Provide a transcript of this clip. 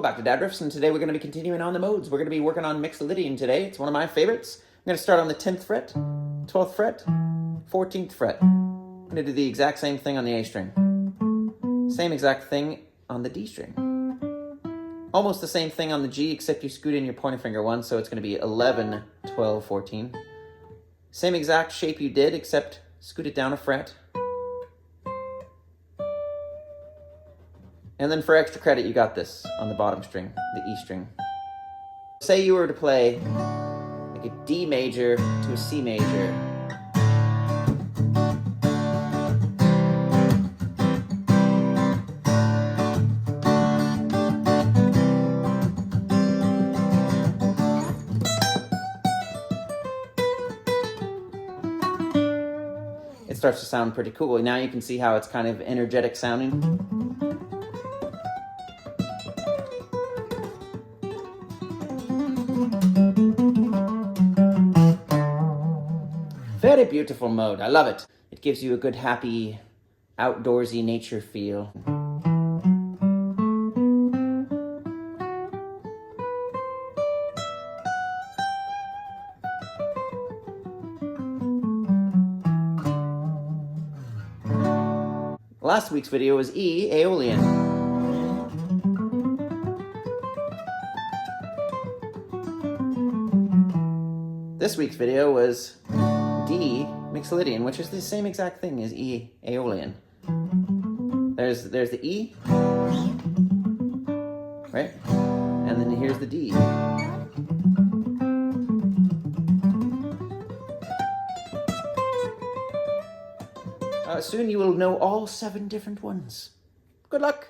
back to Dad Riffs, and today we're going to be continuing on the modes. We're going to be working on Mixolydian today. It's one of my favorites. I'm going to start on the 10th fret, 12th fret, 14th fret. I'm going to do the exact same thing on the A string. Same exact thing on the D string. Almost the same thing on the G, except you scoot in your pointer finger one, so it's going to be 11, 12, 14. Same exact shape you did, except scoot it down a fret. And then for extra credit, you got this on the bottom string, the E string. Say you were to play like a D major to a C major. It starts to sound pretty cool. Now you can see how it's kind of energetic sounding. Very beautiful mode. I love it. It gives you a good, happy, outdoorsy nature feel. Last week's video was E, Aeolian. This week's video was D, Mixolydian, which is the same exact thing as E, Aeolian. There's the E, right? And then here's the D. Soon you will know all 7 different ones. Good luck!